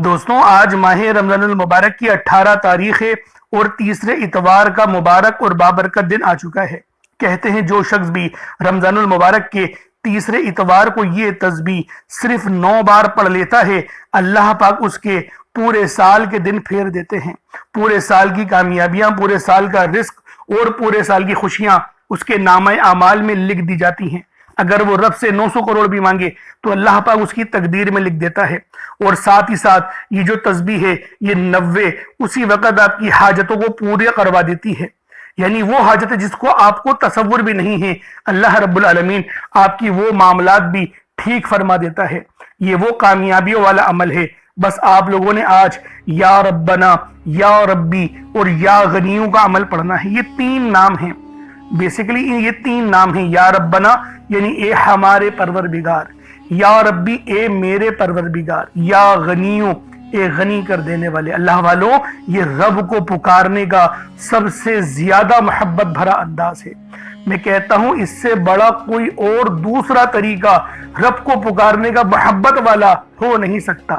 دوستوں آج ماہ رمضان المبارک کی 18 تاریخ ہے اور تیسرے اتوار کا مبارک اور بابرکت دن آ چکا ہے۔ کہتے ہیں جو شخص بھی رمضان المبارک کے تیسرے اتوار کو یہ تسبیح صرف 9 بار پڑھ لیتا ہے، اللہ پاک اس کے پورے سال کے دن پھیر دیتے ہیں۔ پورے سال کی کامیابیاں، پورے سال کا رزق اور پورے سال کی خوشیاں اس کے نامہ اعمال میں لکھ دی جاتی ہیں۔ اگر وہ رب سے 900 کروڑ بھی مانگے تو اللہ پاک اس کی تقدیر میں لکھ دیتا ہے، اور ساتھ ہی ساتھ یہ جو تسبیح ہے یہ 90 اسی وقت آپ کی حاجتوں کو پورے کروا دیتی ہے۔ یعنی وہ حاجت جس کو آپ کو تصور بھی نہیں ہے، اللہ رب العالمین آپ کی وہ معاملات بھی ٹھیک فرما دیتا ہے۔ یہ وہ کامیابیوں والا عمل ہے۔ بس آپ لوگوں نے آج یا ربنا، یا ربی اور یا غنیوں کا عمل پڑھنا ہے۔ یہ 3 نام ہیں، بیسیکلی یہ 3 نام ہیں۔ یا ربنا یعنی اے ہمارے پروردگار، یا ربی اے میرے پروردگار، یا غنیوں اے غنی کر دینے والے۔ اللہ والوں، یہ رب کو پکارنے کا سب سے زیادہ محبت بھرا انداز ہے۔ میں کہتا ہوں اس سے بڑا کوئی اور دوسرا طریقہ رب کو پکارنے کا محبت والا ہو نہیں سکتا۔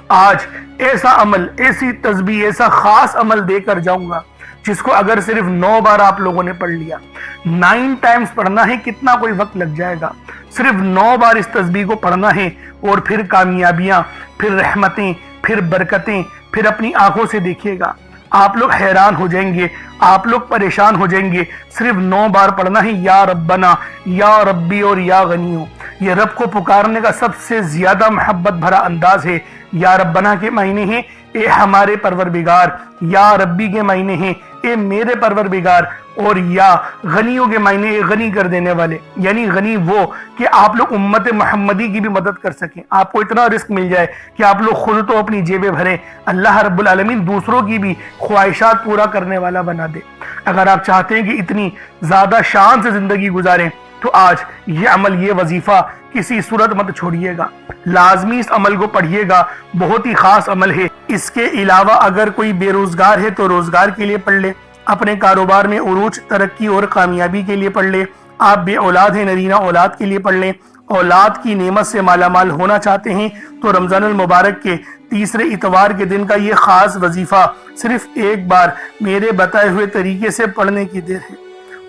آج ایسا عمل، ایسی تسبیح، ایسا خاص عمل دے کر جاؤں گا جس کو اگر صرف 9 بار آپ لوگوں نے پڑھ لیا، 9 ٹائمز پڑھنا ہے، کتنا کوئی وقت لگ جائے گا؟ صرف 9 بار اس تسبیح کو پڑھنا ہے، اور پھر کامیابیاں، پھر رحمتیں، پھر برکتیں، پھر اپنی آنکھوں سے دیکھیے گا۔ آپ لوگ حیران ہو جائیں گے، آپ لوگ پریشان ہو جائیں گے۔ صرف 9 بار پڑھنا ہے، یا ربنا، یا ربی اور یا غنیوں۔ یہ رب کو پکارنے کا سب سے زیادہ محبت بھرا انداز ہے۔ یا ربنا کے معنی ہیں اے ہمارے پروردگار، یا ربی کے معنی ہیں اے میرے پروردگار، اور یا غنیوں کے معنی اے غنی کر دینے والے۔ یعنی غنی وہ کہ آپ لوگ امت محمدی کی بھی مدد کر سکیں، آپ کو اتنا رزق مل جائے کہ آپ لوگ خود تو اپنی جیبیں بھریں، اللہ رب العالمین دوسروں کی بھی خواہشات پورا کرنے والا بنا دے۔ اگر آپ چاہتے ہیں کہ اتنی زیادہ شان سے زندگی گزاریں تو آج یہ عمل، یہ وظیفہ کسی صورت مت چھوڑیے گا، لازمی اس عمل کو پڑھیے گا۔ بہت ہی خاص عمل ہے۔ اس کے علاوہ اگر کوئی بے روزگار ہے تو روزگار کے لیے پڑھ لے، اپنے کاروبار میں عروج، ترقی اور کامیابی کے لیے پڑھ لے۔ آپ بے اولاد ہیں، نرینہ اولاد کے لیے پڑھ لیں۔ اولاد کی نعمت سے مالا مال ہونا چاہتے ہیں تو رمضان المبارک کے تیسرے اتوار کے دن کا یہ خاص وظیفہ صرف 1 بار میرے بتائے ہوئے طریقے سے پڑھنے کی دیر ہے۔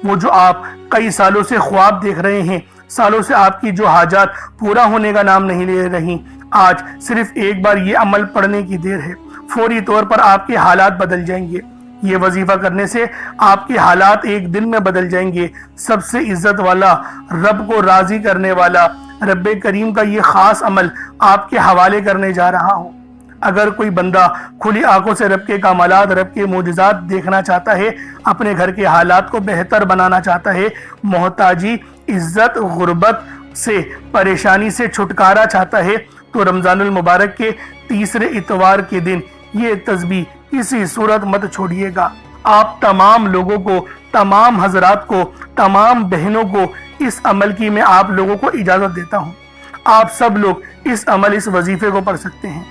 وہ جو آپ کئی سالوں سے خواب دیکھ رہے ہیں، سالوں سے آپ کی جو حاجات پورا ہونے کا نام نہیں لے رہی، آج صرف 1 بار یہ عمل پڑھنے کی دیر ہے۔ فوری طور پر آپ کے حالات بدل جائیں گے۔ یہ وظیفہ کرنے سے آپ کے حالات ایک دن میں بدل جائیں گے۔ سب سے عزت والا، رب کو راضی کرنے والا رب کریم کا یہ خاص عمل آپ کے حوالے کرنے جا رہا ہوں۔ اگر کوئی بندہ کھلی آنکھوں سے رب کے کمالات، رب کے معجزات دیکھنا چاہتا ہے، اپنے گھر کے حالات کو بہتر بنانا چاہتا ہے، محتاجی، عزت، غربت سے، پریشانی سے چھٹکارا چاہتا ہے، تو رمضان المبارک کے تیسرے اتوار کے دن یہ تسبیح کسی صورت مت چھوڑیے گا۔ آپ تمام لوگوں کو، تمام حضرات کو، تمام بہنوں کو اس عمل کی میں آپ لوگوں کو اجازت دیتا ہوں۔ آپ سب لوگ اس عمل، اس وظیفے کو پڑھ سکتے ہیں۔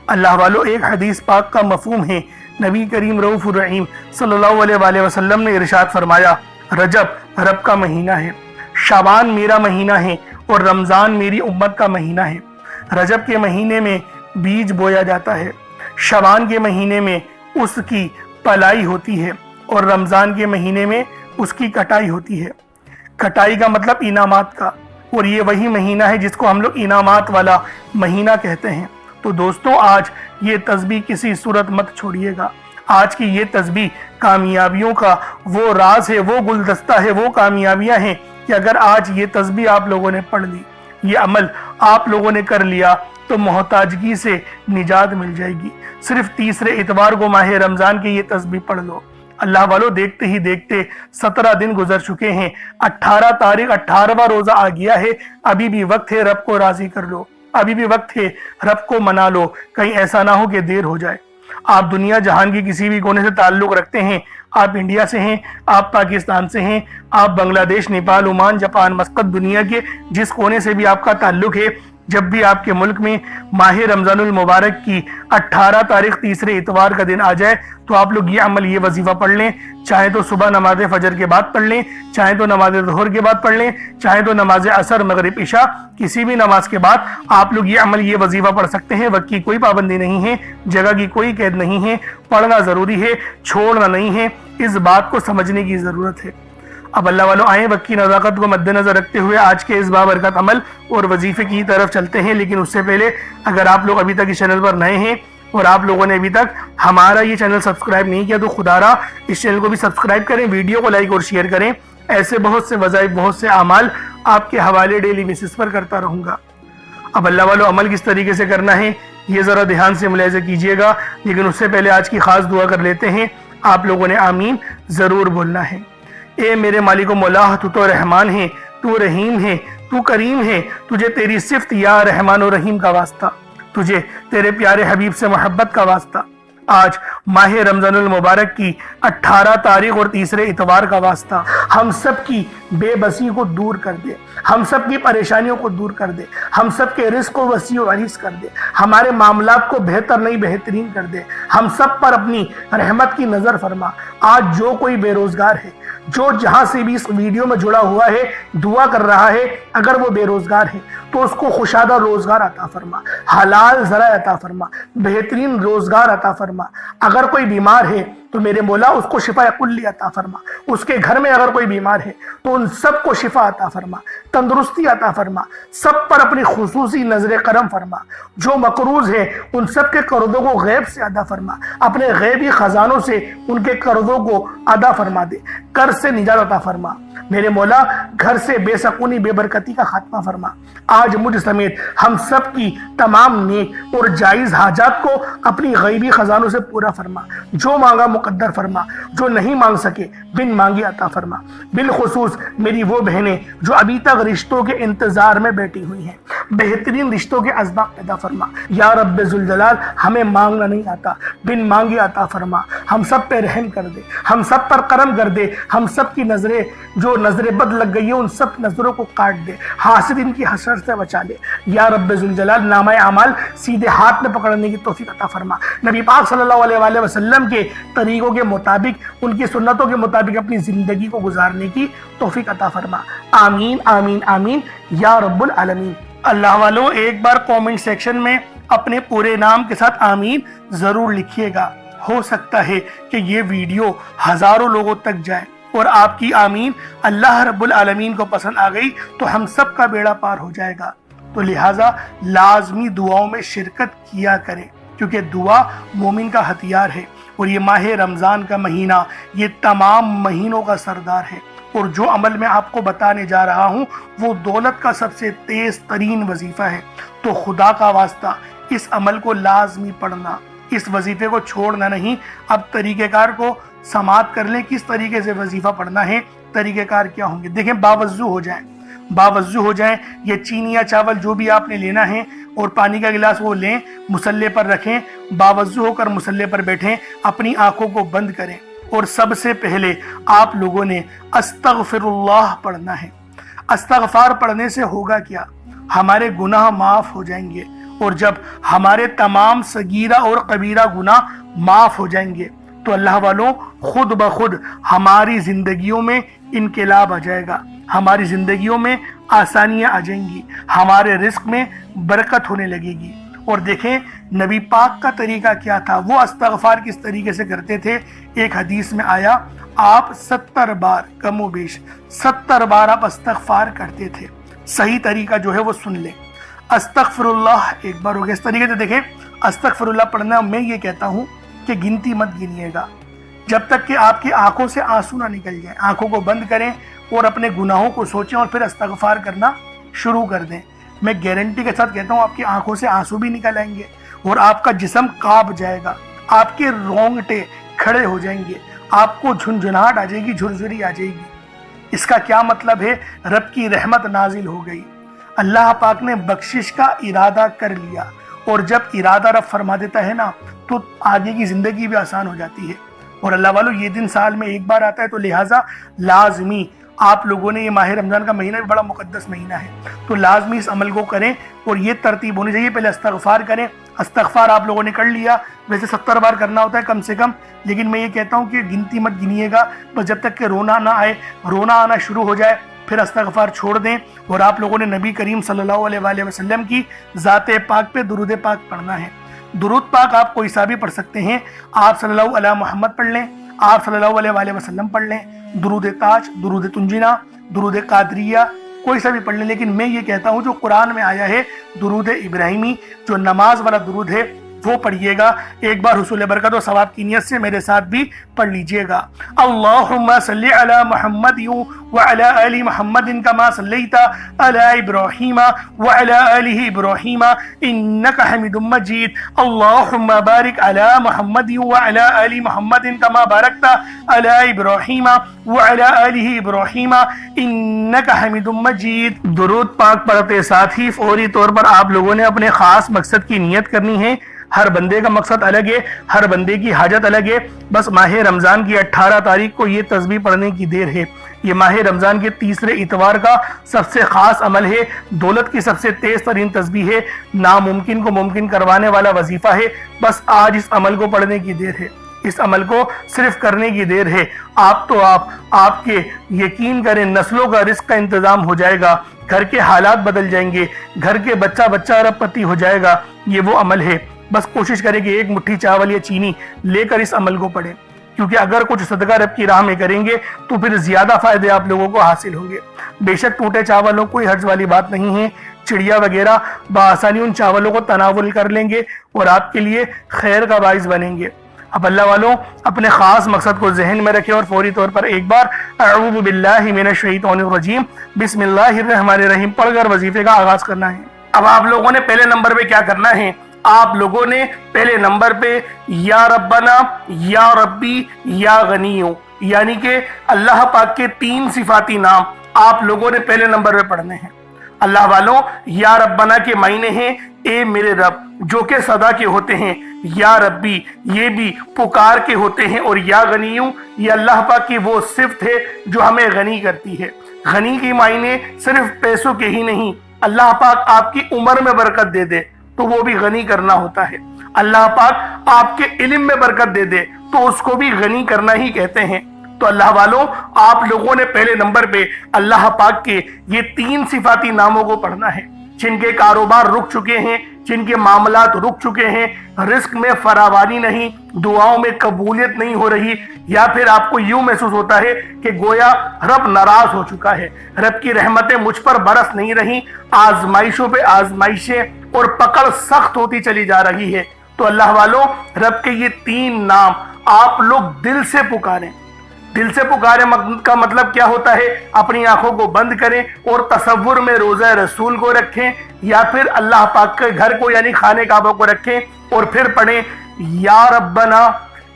اللہ والو، ایک حدیث پاک کا مفہوم ہے۔ نبی کریم رؤوف الرحیم صلی اللہ علیہ وآلہ وسلم نے ارشاد فرمایا، رجب رب کا مہینہ ہے، شعبان میرا مہینہ ہے، اور رمضان میری امت کا مہینہ ہے۔ رجب کے مہینے میں بیج بویا جاتا ہے، شعبان کے مہینے میں اس کی پلائی ہوتی ہے، اور رمضان کے مہینے میں اس کی کٹائی ہوتی ہے۔ کٹائی کا مطلب انعامات کا، اور یہ وہی مہینہ ہے جس کو ہم لوگ انعامات والا مہینہ کہتے ہیں۔ تو دوستوں آج یہ تسبیح کسی صورت مت چھوڑیے گا۔ آج کی یہ تسبیح کامیابیوں کا وہ راز ہے، وہ گلدستہ ہے، وہ کامیابیاں ہیں کہ اگر آج یہ تسبیح آپ لوگوں نے پڑھ لی، یہ عمل آپ لوگوں نے کر لیا، تو محتاجگی سے نجات مل جائے گی۔ صرف تیسرے اتوار کو ماہ رمضان کی یہ تسبیح پڑھ لو۔ اللہ والو، دیکھتے ہی دیکھتے 17 دن گزر چکے ہیں، 18 تاریخ 18واں روزہ آ گیا ہے۔ ابھی بھی وقت ہے، رب کو راضی کر لو، ابھی بھی وقت ہے، رب کو منا لو، کہیں ایسا نہ ہو کہ دیر ہو جائے۔ آپ دنیا جہان کی کسی بھی کونے سے تعلق رکھتے ہیں، آپ انڈیا سے ہیں، آپ پاکستان سے ہیں، آپ بنگلہ دیش، نیپال، عمان، جاپان، مسقط، دنیا کے جس کونے سے بھی آپ کا تعلق ہے، जब भी आपके मुल्क में माह रमजानुल मुबारक की 18 तारीख तीसरे इतवार का दिन आ जाए तो आप लोग ये अमल, ये वजीफा पढ़ लें। चाहे तो सुबह नमाज फजर के बाद पढ़ लें, चाहे तो नमाज ज़ोहर के बाद पढ़ लें, चाहे तो नमाज असर मगरिब इशा किसी भी नमाज के बाद आप लोग ये अमल, ये वजीफा पढ़ सकते हैं। वक्त की कोई पाबंदी नहीं है, जगह की कोई कैद नहीं है, पढ़ना जरूरी है, छोड़ना नहीं है। इस बात को समझने की जरूरत है। अब अल्लाह वालों, आए वक्त की नज़ाकत को मद्देनजर रखते हुए आज के इस बाबरकत अमल और वजीफे की तरफ चलते हैं। लेकिन उससे पहले अगर आप लोग अभी तक इस चैनल पर नए हैं और आप लोगों ने अभी तक हमारा ये चैनल सब्सक्राइब नहीं किया तो खुदारा इस चैनल को भी सब्सक्राइब करें, वीडियो को लाइक और शेयर करें। ऐसे बहुत से वज़ाइफ, बहुत से अमाल आपके हवाले डेली बेसिस पर करता रहूँगा। अब अल्लाह वालों, अमल किस तरीके से करना है ये ज़रा ध्यान से मुलाहिज़ा कीजिएगा। लेकिन उससे पहले आज की ख़ास दुआ कर लेते हैं। आप लोगों ने आमीन ज़रूर बोलना है। ए मेरे मालिक मौला, तू तो रहमान है, तू रहीम है, तू करीम है, तुझे तेरी सिफ्त या रहमान और रहीम का वास्ता, तुझे तेरे प्यारे हबीब से मोहब्बत का वास्ता। आज माह रमजानुल मुबारक की 18 तारीख और तीसरे इतवार का वास्ता, हम सब की बेबसी को दूर कर दे, हम सब की परेशानियों को दूर कर दे, हम सब के रिस्क को वसी व अरीस कर दे, हमारे मामलात को बेहतर नहीं बेहतरीन कर दे, हम सब पर अपनी रहमत की नज़र फरमा। आज जो कोई बेरोजगार है, जो जहां से भी इस वीडियो में जुड़ा हुआ है, दुआ कर रहा है, अगर वो बेरोजगार है तो उसको खुशादा रोजगार अता फरमा, हलाल ज़रा अता फरमा, बेहतरीन रोजगार अता फरमा। अगर कोई बीमार है तो मेरे मौला उसको शिफा कुल्ली अता फरमा। उसके घर में अगर कोई बीमार है तो उन सबको शिफा अता फरमा, तंदुरुस्ती अता फरमा, सब पर अपनी खुसूसी नजर करम फरमा। जो मकरूज है उन सब के कर्जों को गैब से अदा फरमा, अपने गैबी खजानों से उनके कर्जों को अदा फरमा दे, कर्ज से निजात अता फरमा। मेरे मौला घर से बेसकूनी बेबरकती का खात्मा फरमा। आज मुझ समेत हम सब की तमाम नेक और जायज़ हाजात को अपनी गैबी खजानों से पूरा फरमा। जो मांगा मुकद्दर फरमा, जो नहीं मांग सके बिन मांगे अता फरमा। बिलखुसूस मेरी वो बहनें जो अभी तक रिश्तों के इंतजार में बैठी हुई हैं, बेहतरीन रिश्तों के असबाब पैदा फरमा। या रब्बे जुल जलाल, हमें मांगना नहीं आता, बिन मांगे अता फरमा। हम सब पे रहम कर दे, हम सब पर करम कर दे, हम सब की नजरें जो नजरें बद लग गई है उन सब नजरों को काट दे, हासिदीन की हसरत से बचा ले। या रब्बे जुल जलाल, नामा अमाल सीधे हाथ में पकड़ने की तौफीक अता फरमा। नबी पाक सल्लल्लाहु अलैहि वसल्लम के तरीकों के मुताबिक, उनकी सुन्नतों के मुताबिक अपनी जिंदगी को गुजारने की तौफीक अता फरमा। आमीन आमीन आमीन या रब्बुल आलमीन। अल्लाह वालों, एक बार कमेंट सेक्शन में अपने पूरे नाम के साथ आमीन जरूर लिखिएगा। हो सकता है कि ये वीडियो हजारों लोगों तक जाए और आपकी आमीन अल्लाह रब्बुल आलमीन को पसंद आ गई तो हम सब का बेड़ा पार हो जाएगा। तो लिहाजा लाजमी दुआओं में शिरकत किया करें, क्योंकि दुआ मोमिन का हथियार है। और ये माह रमज़ान का महीना ये तमाम महीनों का सरदार है। और जो अमल मैं आपको बताने जा रहा हूँ वो दौलत का सबसे तेज तरीन वजीफा है। तो खुदा का वास्ता इस अमल को लाजमी पढ़ना, इस वजीफे को छोड़ना नहीं। अब तरीक़ेकार को समात कर लें, किस तरीके से वजीफा पढ़ना है, तरीक़ेकार क्या होंगे। देखें, बावज़ू हो जाएं, बावज़ू हो जाएं। ये चीनी या चावल जो भी आपने लेना है और पानी का गिलास वो लें, मुसल्ले पर रखें, बावज़ू होकर मुसल्ले पर बैठें, अपनी आंखों को बंद करें और सबसे पहले आप लोगों ने अस्तगफिरुल्लाह पढ़ना है। अस्तगफार पढ़ने से होगा क्या, हमारे गुनाह माफ़ हो जाएंगे। और जब हमारे तमाम सगीरा और कबीरा गुनाह माफ़ हो जाएंगे तो अल्लाह वालों खुद ब खुद हमारी ज़िंदगियों में इनकलाब आ जाएगा, हमारी ज़िंदगियों में आसानियाँ आ जाएंगी, हमारे रिस्क में बरकत होने लगेगी। और देखें नबी पाक का तरीका क्या था, वो अस्तगफार किस तरीके से करते थे। एक हदीस में आया, आप 70 बार कमो बेश 70 बार आप अस्तगफार करते थे। सही तरीका जो है वो सुन लें। अस्तगफिरुल्लाह एक बार हो गया। इस तरीके से देखें, अस्तगफिरुल्लाह पढ़ना, मैं ये कहता हूँ कि गिनती मत गिनिएगा जब तक कि आपकी आंखों से आंसू ना निकल जाए। आंखों को बंद करें और अपने गुनाहों को सोचें और फिर अस्तगफार करना शुरू कर दें। मैं गारंटी के साथ कहता हूँ आपकी आंखों से आंसू भी निकल आएंगे और आपका जिस्म कांप जाएगा, आपके रोंगटे खड़े हो जाएंगे, आपको झुनझुनाहट आ जाएगी, झुरझुरी आ जाएगी। इसका क्या मतलब है, रब की रहमत नाजिल हो गई, अल्लाह पाक ने बख्शिश का इरादा कर लिया। और जब इरादा रब फरमा देता है ना तो आगे की ज़िंदगी भी आसान हो जाती है। और अल्लाह वालों, ये दिन साल में एक बार आता है तो लिहाजा लाजमी آپ لوگوں نے یہ ماہ رمضان کا مہینہ بھی بڑا مقدس مہینہ ہے، تو لازمی اس عمل کو کریں، اور یہ ترتیب ہونی چاہیے، پہلے استغفار کریں۔ استغفار آپ لوگوں نے کر لیا، ویسے 70 بار کرنا ہوتا ہے کم سے کم، لیکن میں یہ کہتا ہوں کہ گنتی مت گنیے گا، بس جب تک کہ رونا نہ آئے، رونا آنا شروع ہو جائے پھر استغفار چھوڑ دیں، اور آپ لوگوں نے نبی کریم صلی اللہ علیہ وآلہ وسلم کی ذات پاک پہ درود پاک پڑھنا ہے۔ درود پاک آپ کوئی سا بھی پڑھ سکتے ہیں، آپ صلی اللہ علیہ محمد پڑھ لیں، آپ صلی اللہ علیہ وآلہ وسلم پڑھ لیں، درود تاج، درود تنجینا، درود قادریہ، کوئی سا بھی پڑھ لیں، لیکن میں یہ کہتا ہوں جو قرآن میں آیا ہے درود ابراہیمی، جو نماز والا درود ہے وہ پڑھیے گا۔ ایک بار حصول برکت و ثواب کی نیت سے میرے ساتھ بھی پڑھ لیجئے گا۔ اللہم صلی علی محمد وعلی آل محمد کما صلیت علی ابراہیم وعلی آل ابراہیم انک حمید مجید۔ اللہم بارک علی محمد وعلی آل محمد کما بارکت علی ابراہیم وعلی آل ابراہیم انک حمید مجید۔ درود پاک پڑھتے ساتھ ہی فوری طور پر آپ لوگوں نے اپنے خاص مقصد کی نیت کرنی ہے۔ ہر بندے کا مقصد الگ ہے، ہر بندے کی حاجت الگ ہے، بس ماہ رمضان کی 18 تاریخ کو یہ تسبیح پڑھنے کی دیر ہے۔ یہ ماہ رمضان کے تیسرے اتوار کا سب سے خاص عمل ہے، دولت کی سب سے تیز ترین تسبیح ہے، ناممکن کو ممکن کروانے والا وظیفہ ہے۔ بس آج اس عمل کو پڑھنے کی دیر ہے، اس عمل کو صرف کرنے کی دیر ہے۔ آپ کے یقین کریں نسلوں کا رزق کا انتظام ہو جائے گا، گھر کے حالات بدل جائیں گے، گھر کے بچہ ارب پتی ہو جائے گا۔ یہ وہ عمل ہے، بس کوشش کریں کہ ایک مٹھی چاول یا چینی لے کر اس عمل کو پڑھیں، کیونکہ اگر کچھ صدقہ رب کی راہ میں کریں گے تو پھر زیادہ فائدے آپ لوگوں کو حاصل ہوں گے۔ بے شک ٹوٹے چاولوں کوئی حرج والی بات نہیں ہے، چڑیا وغیرہ بآسانی ان چاولوں کو تناول کر لیں گے اور آپ کے لیے خیر کا باعث بنیں گے۔ اب اللہ والوں اپنے خاص مقصد کو ذہن میں رکھیں اور فوری طور پر ایک بار اعوذ باللہ من الشیطان الرجیم بسم اللہ الرحمن الرحیم پڑھ کر وظیفے کا آغاز کرنا ہے۔ اب آپ لوگوں نے پہلے نمبر پہ کیا کرنا ہے؟ آپ لوگوں نے پہلے نمبر پہ یا ربنا، یا ربی، یا غنیو، یعنی کہ اللہ پاک کے 3 صفاتی نام آپ لوگوں نے پہلے نمبر پہ پڑھنے ہیں۔ اللہ والوں یا ربنا کے معنی ہیں اے میرے رب، جو کہ صدا کے ہوتے ہیں، یا ربی یہ بھی پکار کے ہوتے ہیں، اور یا غنیو یہ اللہ پاک کی وہ صفت ہے جو ہمیں غنی کرتی ہے۔ غنی کی معنی صرف پیسوں کے ہی نہیں، اللہ پاک آپ کی عمر میں برکت دے دے تو وہ بھی غنی کرنا ہوتا ہے، اللہ پاک آپ کے علم میں برکت دے دے تو اس کو بھی غنی کرنا ہی کہتے ہیں۔ تو اللہ والوں آپ لوگوں نے پہلے نمبر پہ اللہ پاک کے یہ 3 صفاتی ناموں کو پڑھنا ہے، جن کے کاروبار رک چکے ہیں، جن کے معاملات رک چکے ہیں، رزق میں فراوانی نہیں، دعاؤں میں قبولیت نہیں ہو رہی، یا پھر آپ کو یوں محسوس ہوتا ہے کہ گویا رب ناراض ہو چکا ہے، رب کی رحمتیں مجھ پر برس نہیں رہی، آزمائشوں پہ آزمائشیں اور پکڑ سخت ہوتی چلی جا رہی ہے، تو اللہ والوں رب کے یہ 3 نام آپ لوگ دل سے پکاریں۔ دل سے پکارے کا مطلب کیا ہوتا ہے؟ اپنی آنکھوں کو بند کریں اور تصور میں روضہ رسول کو رکھیں، یا پھر اللہ پاک کے گھر کو یعنی خانہ کعبہ کو رکھیں اور پھر پڑھیں یا ربنا،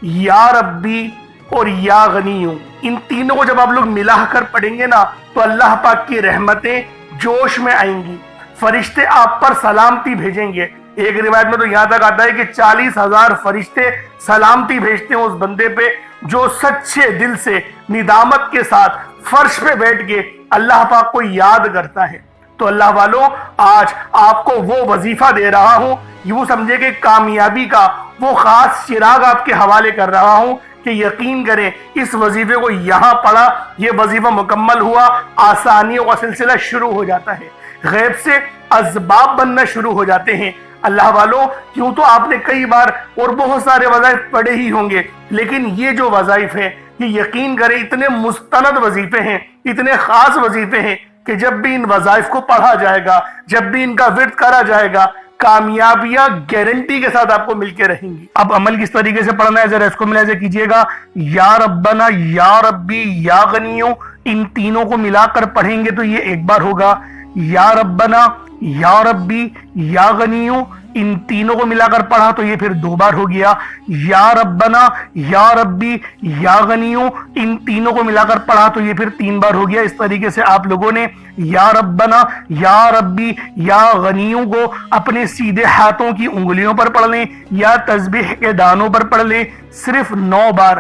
یا ربی اور یا غنیو۔ ان تینوں کو جب آپ لوگ ملا کر پڑھیں گے نا تو اللہ پاک کی رحمتیں جوش میں آئیں گی، فرشتے آپ پر سلامتی بھیجیں گے۔ ایک روایت میں تو یہاں تک آتا ہے کہ 40,000 فرشتے سلامتی بھیجتے ہیں اس بندے پہ جو سچے دل سے ندامت کے ساتھ فرش پہ بیٹھ کے اللہ پاک کو یاد کرتا ہے۔ تو اللہ والوں آج آپ کو وہ وظیفہ دے رہا ہوں، یوں سمجھے کہ کامیابی کا وہ خاص چراغ آپ کے حوالے کر رہا ہوں کہ یقین کریں اس وظیفے کو یہاں پڑھا، یہ وظیفہ مکمل ہوا، آسانیوں کا سلسلہ شروع ہو جاتا ہے، غیب سے اسباب بننا شروع ہو جاتے ہیں۔ اللہ والوں کیوں تو آپ نے کئی بار اور بہت سارے وظائف پڑھے ہی ہوں گے، لیکن یہ جو وظائف ہیں یہ یقین کریں اتنے مستند وظیفے ہیں، اتنے خاص وظیفے ہیں کہ جب بھی ان وظائف کو پڑھا جائے گا، جب بھی ان کا ورد کرا جائے گا، کامیابیاں گارنٹی کے ساتھ آپ کو مل کے رہیں گی۔ اب عمل کس طریقے سے پڑھنا ہے ذرا اس کو ملاحظہ کیجئے گا۔ یا ربنا، یا ربی، یا غنیو، ان تینوں کو ملا کر پڑھیں گے تو یہ ایک بار ہوگا۔ یا ربنا، یا ربی، یا غنیو، ان تینوں کو ملا کر پڑھا تو یہ پھر 2 بار ہو گیا۔ یا ربنا، یا ربی، یا غنیو، ان تینوں کو ملا کر پڑھا تو یہ پھر 3 بار ہو گیا۔ اس طریقے سے آپ لوگوں نے یا ربنا، یا ربی، یا غنیو کو اپنے سیدھے ہاتھوں کی انگلیوں پر پڑھ لیں یا تسبیح کے دانوں پر پڑھ لیں، صرف 9 بار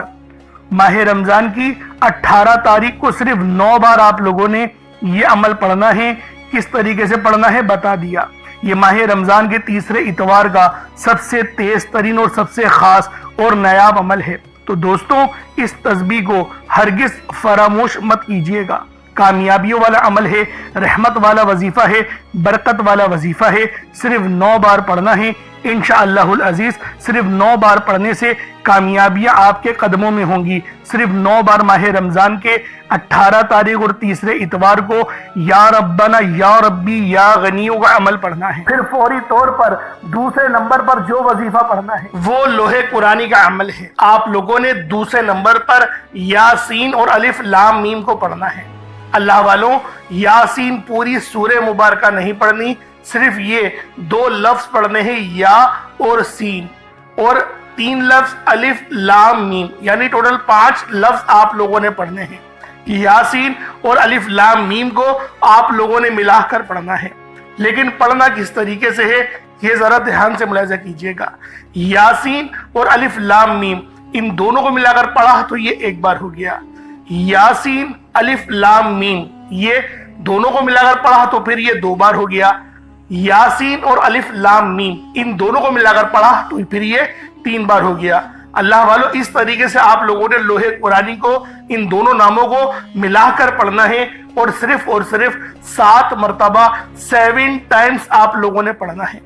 माह रमजान की 18 तारीख को सिर्फ 9 बार आप लोगों ने ये अमल पढ़ना है। किस तरीके से पढ़ना है बता दिया। ये माह रमजान के तीसरे इतवार का सबसे तेज तरीन और सबसे खास और नायाब अमल है। तो दोस्तों, इस तस्बीह को हरगिज फरामोश मत कीजिएगा। कामयाबियों वाला अमल है, रहमत वाला वजीफा है, बरकत वाला वजीफा है। सिर्फ 9 बार पढ़ना है इंशाअल्लाहुल अजीज। सिर्फ 9 बार पढ़ने से कामयाबियां आपके कदमों में होंगी। सिर्फ 9 बार माह रमजान के 18 तारीख और तीसरे इतवार को या रब्बना या रब्बी या गनियों का अमल पढ़ना है। फिर फौरी तौर पर दूसरे नंबर पर जो वजीफा पढ़ना है वो लोहे कुरानी का अमल है। आप लोगों ने दूसरे नंबर पर यासीन और अलिफ लाम मीम को पढ़ना है। अल्लाह वालों, यासीन पूरी सूरह मुबारका नहीं पढ़नी, सिर्फ ये 2 लफ्ज पढ़ने हैं, या और सीन, और 3 लफ्ज अलिफ लाम मीम, यानी टोटल 5 लफ्ज आप लोगों ने पढ़ने हैं। यासीन और अलिफ लाम मीम को आप लोगों ने मिलाकर पढ़ना है। लेकिन पढ़ना किस तरीके से है ये जरा ध्यान से मुलाहिजा कीजिएगा। यासीन और अलिफ लाम मीम इन दोनों को मिलाकर पढ़ा तो ये एक बार हो गया। यासीन अलिफ लाम मीम ये दोनों को मिलाकर पढ़ा तो फिर ये 2 बार हो गया। यासीन और अलिफ लाम मीम इन दोनों को मिलाकर पढ़ा तो फिर ये 3 बार हो गया। अल्लाह वालों, इस तरीके से आप लोगों ने लोहे कुरानी को इन दोनों नामों को मिलाकर पढ़ना है और सिर्फ 7 मरतबा 7 टाइम्स आप लोगों ने पढ़ना है।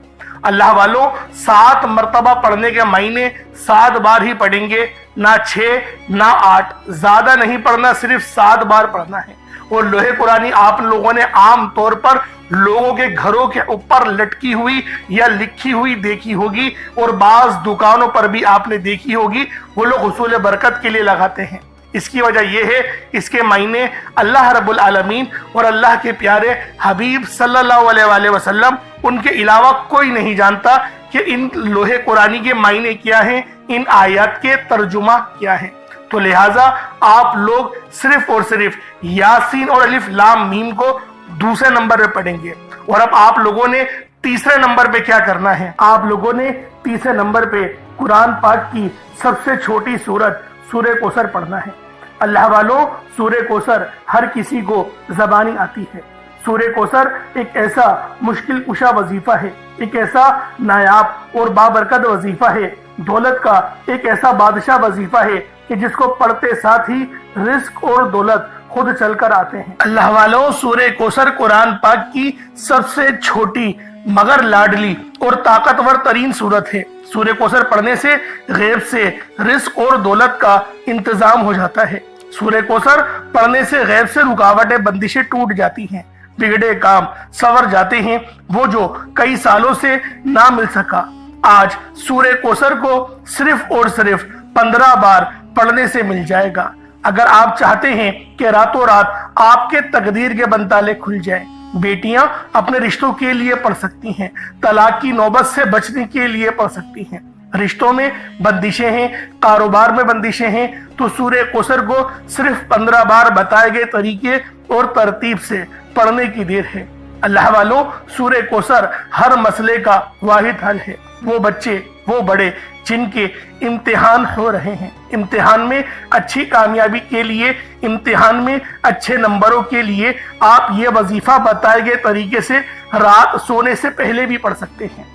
अल्लाह वालों, 7 मरतबा पढ़ने के मायने 7 बार ही पढ़ेंगे, ना 6 ना 8, ज्यादा नहीं पढ़ना, सिर्फ 7 बार पढ़ना है। और लोहे कुरानी आप लोगों ने आम तौर पर लोगों के घरों के ऊपर लटकी हुई या लिखी हुई देखी होगी, और बाज दुकानों पर भी आपने देखी होगी। वो लोग हुसूल बरकत के लिए लगाते हैं। इसकी वजह यह है, इसके मायने अल्लाह रब्बुल आलमीन और अल्लाह के प्यारे हबीब सल्लल्लाहु अलैहि वसल्लम उनके अलावा कोई नहीं जानता कि इन लोहे कुरानी के मायने क्या हैं, इन आयत के तर्जुमा क्या है। तो लिहाजा आप लोग सिर्फ और सिर्फ यासीन और अलिफ लाम मीम को दूसरे नंबर पे पढ़ेंगे। और अब आप लोगों ने तीसरे नंबर पे क्या करना है, आप लोगों ने तीसरे नंबर पे कुरान पाक की सबसे छोटी सूरत सूरह कौसर पढ़ना है। अल्लाह वालों, सूरह कौसर हर किसी को ज़बानी आती है। सूरह कौसर एक ऐसा मुश्किल कुशा वजीफा है, एक ऐसा नायाब और बाबरकत वजीफा है, दौलत का एक ऐसा बादशाह वजीफा है कि जिसको पढ़ते साथ ही रिस्क और दौलत खुद चलकर आते हैं। अल्लाह वालों, सूरह कौसर कुरान पाक की सबसे छोटी मगर लाडली और ताकतवर तरीन सूरत है। सूरह कौसर पढ़ने से गैब से रिस्क और दौलत का इंतजाम हो जाता है। सूरह कौसर पढ़ने से गैब से रुकावटें बंदिशें टूट जाती हैं, बिगड़े काम संवर जाते हैं, वो जो कई सालों से ना मिल सका आज सूरह कौसर को सिर्फ और सिर्फ 15 बार पढ़ने से मिल जाएगा। अगर आप चाहते हैं कि रातों रात आपके तकदीर के बंताले खुल जाए, बेटियां अपने रिश्तों के लिए पढ़ सकती हैं, तलाक की नौबत से बचने के लिए पढ़ सकती हैं, रिश्तों में बंदिशें हैं, कारोबार में बंदिशें हैं, तो सूरह कौसर को सिर्फ 15 बार बताए गए तरीके और तरतीब से पढ़ने की देर है। अल्लाह वालों, सूरह कौसर हर मसले का वाहिद हल है। वो बच्चे, वो बड़े जिनके इम्तिहान हो रहे हैं, इम्तिहान में अच्छी कामयाबी के लिए, इम्तिहान में अच्छे नंबरों के लिए आप ये वजीफा बताए गए तरीके से रात सोने से पहले भी पढ़ सकते हैं।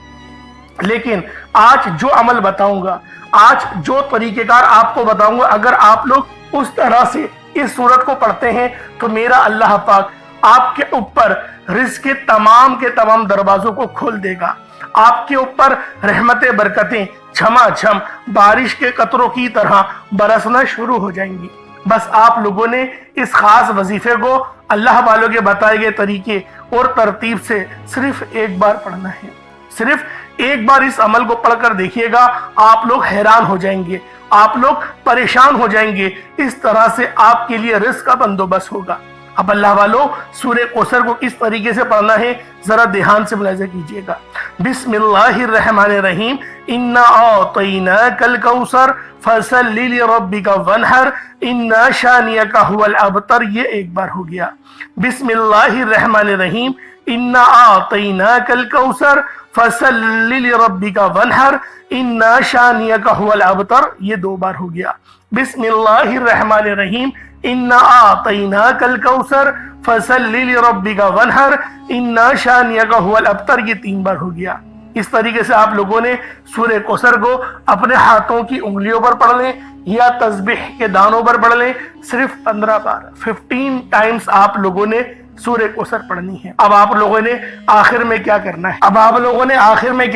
लेकिन आज जो अमल बताऊंगा, आज जो तरीकेकार आपको बताऊंगा, अगर आप लोग उस तरह से इस सूरत को पढ़ते हैं तो मेरा अल्लाह पाक आपके ऊपर रिज़्क़ के तमाम दरवाजों को खोल देगा। आपके ऊपर रहमतें बरकतें झमाझम बारिश के कतरों की तरह बरसना शुरू हो जाएंगी। बस आप लोगों ने इस खास वजीफे को अल्लाह वालों के बताए गए तरीके और तरतीब से सिर्फ एक बार पढ़ना है। सिर्फ एक बार इस अमल को पढ़कर देखिएगा, आप लोग हैरान हो जाएंगे, आप लोग परेशान हो जाएंगे। इस तरह से आपके लिए रिज़्क़ का बंदोबस्त होगा। अब अल्लाह वालों, सूरह कौसर को किस तरीके से पढ़ना है जरा ध्यान से मुलाहिजा कीजिएगा। बिस्मिल्लाहिर्रहमानिर्रहीम, इन्ना आतैनाकल कौसर फसल्लि लिरब्बिका वनहर इन्ना शानियका हुवल अबतर, ये एक बार हो गया। बिस्मिल्लाहिर्रहमानिर्रहीम, इन्ना आतैनाकल कौसर फसल्लि लिरब्बिका वनहर इन्ना शानियका हुवल अबतर, ये 2 बार हो गया। बिस्मिल्लाहिर्रहमानिर्रहीम, इन्ना आतैनाकल कौसर फसल्लि लिरब्बिका वनहर, इन्ना शानियका हुवल अब्तर। ये 3 बार हो गया। इस तरीके से आप लोगों ने सूरह कौसर को अपने हाथों की उंगलियों पर पढ़ लें या तस्बीह के दानों पर पढ़ लें। सिर्फ 15 बार, 15 टाइम्स आप लोगों ने सूरह कौसर पढ़नी है। अब आप लोगों ने आखिर में क्या करना है? अब आप लोगों ने आखिर में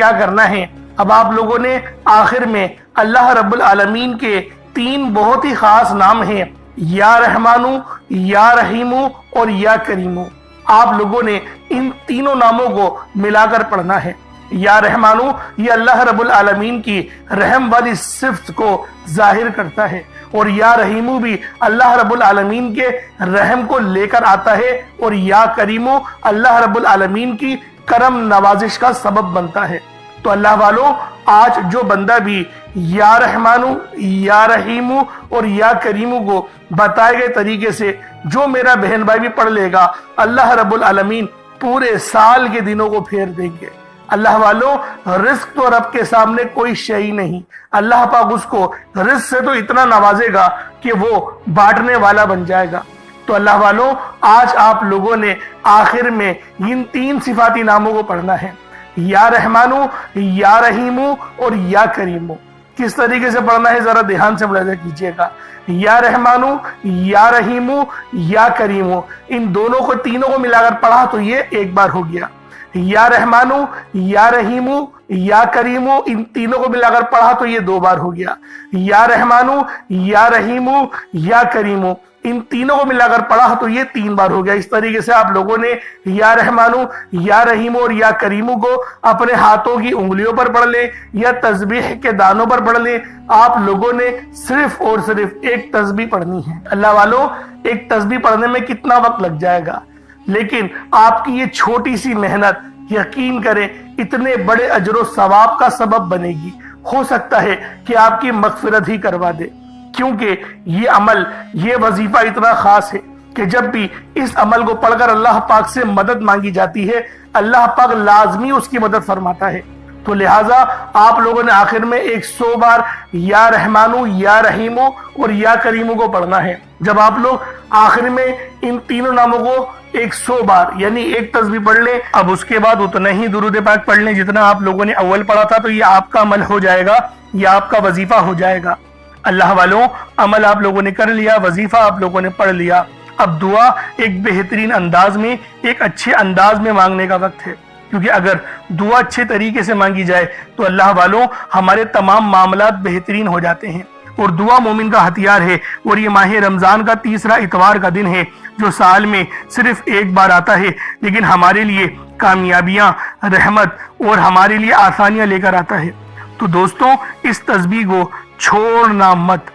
आखिर में अल्लाह रब्बुल आलमीन के 3 बहुत ही खास नाम हैं, या रहमानु, या रहीमु और या करीमु। आप लोगों ने इन तीनों नामों को मिलाकर पढ़ना है। या रहमानु ये अल्लाह रब्बुल आलमीन की रहम वाली सिफ्त को जाहिर करता है, और या रहीमु भी अल्लाह रब्बुल आलमीन के रहम को लेकर आता है, और या करीमु अल्लाह रब्बुल आलमीन की करम नवाजिश का सबब बनता है। तो अल्लाह वालों, आज जो बंदा भी या रहमानु, या रहीमु और या करीमु को बताए गए तरीके से जो मेरा बहन भाई भी पढ़ लेगा, अल्लाह रब्बुल आलमीन पूरे साल के दिनों को फेर देंगे। अल्लाह वालों, रिस्क तो रब के सामने कोई शय नहीं। अल्लाह पाक उसको रिस्क से तो इतना नवाजेगा कि वो बांटने वाला बन जाएगा। तो अल्लाह वालों, आज आप लोगों ने आखिर में इन 3 सिफाती नामों को पढ़ना है, या रहमानु, या रहीमु और या करीमु। किस तरीके से पढ़ना है जरा ध्यान से मुलाहिजा कीजिएगा। या रहमानु, या रहीमु, या करीमु, इन दोनों को, तीनों को मिलाकर पढ़ा तो ये 1 बार हो गया। या रहमानु, या रहीमु, या करीमु, इन तीनों को मिलाकर पढ़ा तो ये 2 बार हो गया। या रहमानु, या रहीमु, या करीमु, इन तीनों को मिलाकर पढ़ा तो ये 3 बार हो गया। इस तरीके से आप लोगों ने या रहमानु, या रहीमु और या करीमु को अपने हाथों की उंगलियों पर पढ़ ले या तस्बीह के दानों पर पढ़ ले। आप लोगों ने सिर्फ और सिर्फ एक तस्बीह पढ़नी है। अल्लाह वालों, एक तस्बीह पढ़ने में कितना वक्त लग जाएगा, लेकिन आपकी ये छोटी सी मेहनत यकीन करें इतने बड़े अजर सवाब का सबब बनेगी। हो सकता है कि आपकी मगफिरत ही करवा दे, क्योंकि ये अमल, ये वजीफा इतना खास है कि जब भी इस अमल को पढ़कर अल्लाह पाक से मदद मांगी जाती है, अल्लाह पाक लाजमी उसकी मदद फरमाता है। तो लिहाजा आप लोगों ने आखिर में 100 बार या रहमानु, या रहीमु और या करीमु को पढ़ना है। जब आप लोग आखिर में इन तीनों नामों को 100 बार यानी एक तस्बीह पढ़ ले, अब उसके बाद उतना ही दुरूद पाक पढ़ लें जितना आप लोगों ने अव्वल पढ़ा था, तो ये आपका अमल हो जाएगा, ये आपका वजीफा हो जाएगा। अल्लाह वालों, अमल आप लोगों ने कर लिया, वजीफा आप लोगों ने पढ़ लिया। अब दुआ एक बेहतरीन अंदाज में, एक अच्छे अंदाज में मांगने का वक्त है, क्योंकि अगर दुआ अच्छे तरीके से मांगी जाए तो अल्लाह वालों हमारे तमाम मामलात बेहतरीन हो जाते हैं। और दुआ मोमिन का हथियार है। और ये माह रमजान का 3रा इतवार का दिन है, जो साल में सिर्फ 1 बार आता है, लेकिन हमारे लिए कामयाबियां, रहमत और हमारे लिए आसानियां लेकर आता है। तो दोस्तों, इस तस्बीह को छोड़ना मत,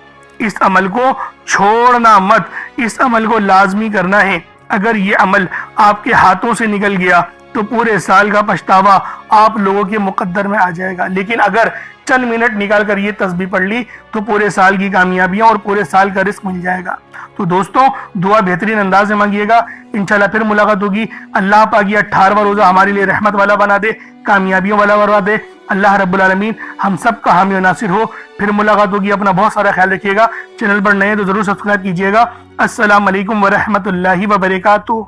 इस अमल को छोड़ना मत, इस अमल को लाजमी करना है। अगर ये अमल आपके हाथों से निकल गया तो पूरे साल का पछतावा आप लोगों के मुकद्दर में आ जाएगा, लेकिन अगर चंद मिनट निकाल कर ये तस्बीह पढ़ ली तो पूरे साल की कामयाबियां और पूरे साल का रिस्क मिल जाएगा। तो दोस्तों, दुआ बेहतरीन अंदाज में मांगिएगा। इंशाल्लाह फिर मुलाकात होगी। अल्लाह पाक ये 18वां रोजा हमारे लिए रहमत वाला बना दे, कामयाबियों वाला बना दे। अल्लाह रब्बुल आलमीन हम सब का हामी और नासिर हो। फिर मुलाकात होगी। अपना बहुत सारा ख्याल रखिएगा। चैनल पर नए तो जरूर सब्सक्राइब कीजिएगा। अस्सलाम वालेकुम व रहमतुल्लाहि व बरकातुहू।